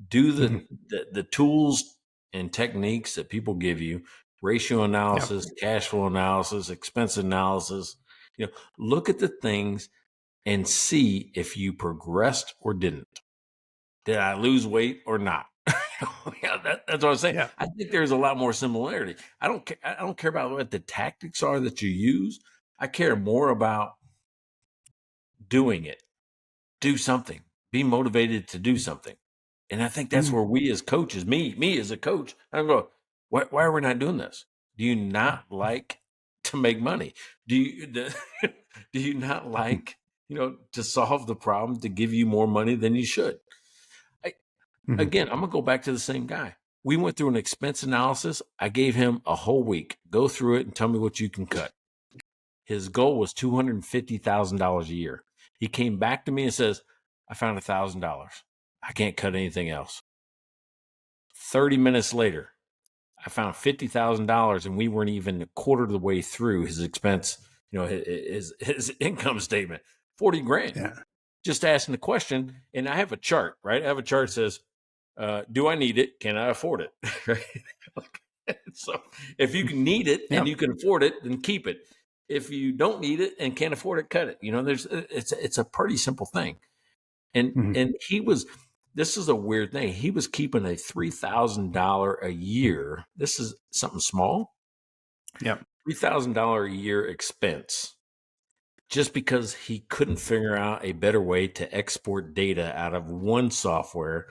Do the tools and techniques that people give you, ratio analysis, cash flow analysis, expense analysis. Look at the things and see if you progressed or didn't. Did I lose weight or not? That's what I'm saying. Yeah. I think there's a lot more similarity. I don't care about what the tactics are that you use. I care more about doing it. Do something. Be motivated to do something. And I think that's where we as coaches, me as a coach, I'm going, why are we not doing this? Do you not like to make money? Do you not like, to solve the problem, to give you more money than you should? Again, I'm going to go back to the same guy. We went through an expense analysis. I gave him a whole week. Go through it and tell me what you can cut. His goal was $250,000 a year. He came back to me and says, I found $1,000. I can't cut anything else. 30 minutes later, I found $50,000 and we weren't even a quarter of the way through his expense his income statement, 40 grand. Yeah. Just asking the question. And I have a chart, right? I have a chart that says, do I need it? Can I afford it? Right? So if you can need it and you can afford it, then keep it. If you don't need it and can't afford it, cut it. It's a pretty simple thing. And this is a weird thing. He was keeping a $3,000 a year. This is something small. Yeah. $3,000 a year expense just because he couldn't figure out a better way to export data out of one software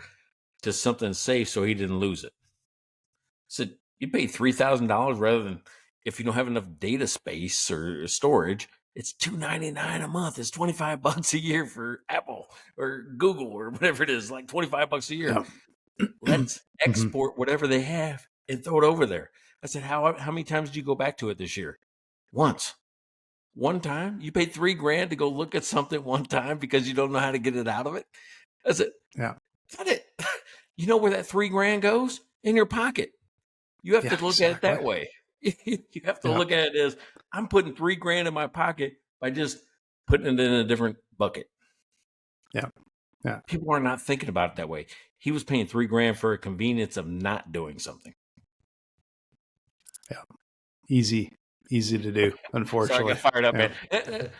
to something safe so he didn't lose it. So you pay $3,000 rather than, if you don't have enough data space or storage, it's $299 a month. It's $25 a year for Apple or Google or whatever it is, like $25 a year. Yeah. Let's export whatever they have and throw it over there. I said, how many times did you go back to it this year? Once. One time? You paid $3,000 to go look at something one time because you don't know how to get it out of it? I said, yeah. Got it. You know where that $3,000 goes? In your pocket. You have to look at it that way. You have to look at it as, I'm putting $3,000 in my pocket by just putting it in a different bucket. Yeah. Yeah. People are not thinking about it that way. He was paying $3,000 for a convenience of not doing something. Yeah. Easy to do, unfortunately. So I got fired up, man.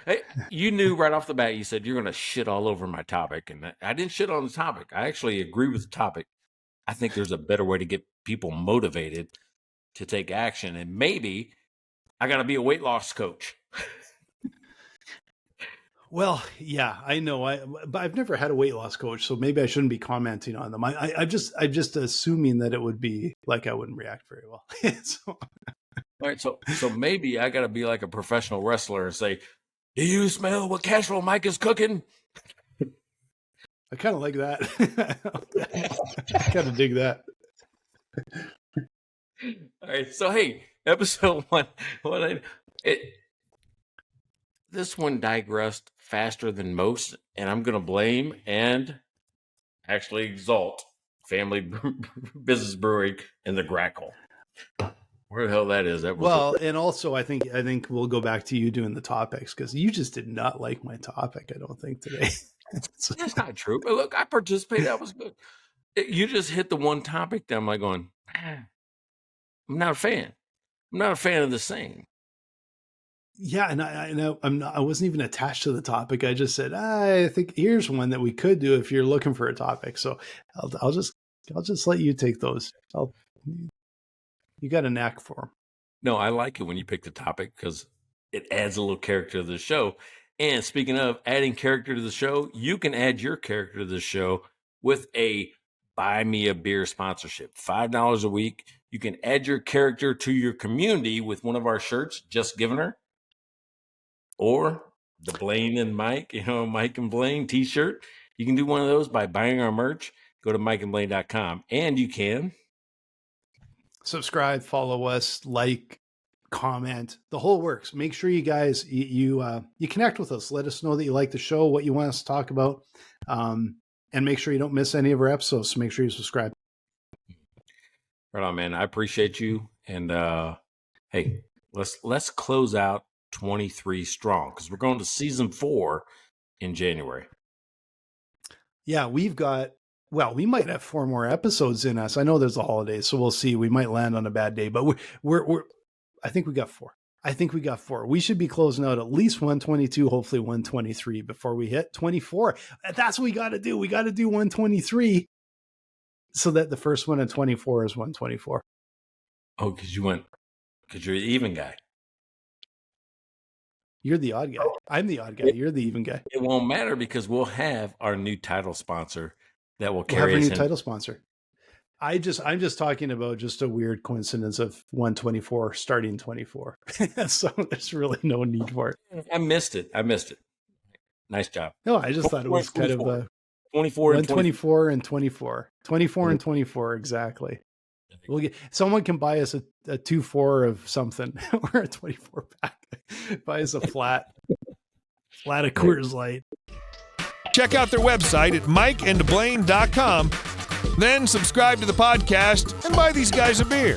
Hey, you knew right off the bat, you said you're going to shit all over my topic. And I didn't shit on the topic. I actually agree with the topic. I think there's a better way to get people motivated to take action. And maybe I got to be a weight loss coach. Well, yeah, I know. But I've never had a weight loss coach, so maybe I shouldn't be commenting on them. I'm just assuming that it would be like I wouldn't react very well. All right, so maybe I got to be like a professional wrestler and say, "Do you smell what Cashflow Mike is cooking?" I kind of like that. I kind of dig that. All right, so hey, episode 1. This one digressed faster than most, and I'm going to blame and actually exalt Family Business Brewing and the Grackle. Where the hell that is? And also I think we'll go back to you doing the topics because you just did not like my topic. I don't think today. That's not true. But look, I participated. That was good. You just hit the one topic that I'm like going, I'm not a fan. I'm not a fan of the saying. Yeah, and I wasn't even attached to the topic. I just said, I think here's one that we could do if you're looking for a topic. So I'll just let you take those. You got a knack for them. No, I like it when you pick the topic because it adds a little character to the show. And speaking of adding character to the show, you can add your character to the show with a Buy Me a Beer sponsorship. $5 a week. You can add your character to your community with one of our shirts, Just Giving Her. Or the Blaine and Mike, Mike and Blaine t-shirt. You can do one of those by buying our merch. Go to mikeandblaine.com. And you can subscribe, follow us, like, comment, the whole works. Make sure you guys, you connect with us. Let us know that you like the show, what you want us to talk about. And make sure you don't miss any of our episodes. So make sure you subscribe. Right on, man. I appreciate you. And hey, let's close out 23 strong because we're going to season 4 in January. Yeah, we might have 4 more episodes in us. I know there's the holidays, so we'll see. We might land on a bad day, but I think we got 4. We should be closing out at least 122, hopefully 123 before we hit 24. That's what we got to do. We got to do 123 so that the first one at 24 is 124. Oh, because you're the even guy. You're the odd guy. I'm the odd guy. You're the even guy. It won't matter because we'll have our new title sponsor that will carry us. Title sponsor. I'm just talking about just a weird coincidence of 124 starting 24. So there's really no need for it. I missed it. Nice job. No, I just thought it was 24. Kind of a 24 and 24 and 24. 24 and 24 exactly. Someone can buy us a 2-4 of something or a 24 pack. Buy us a flat of Coors Light. Check out their website at mikeandblaine.com. Then subscribe to the podcast and buy these guys a beer.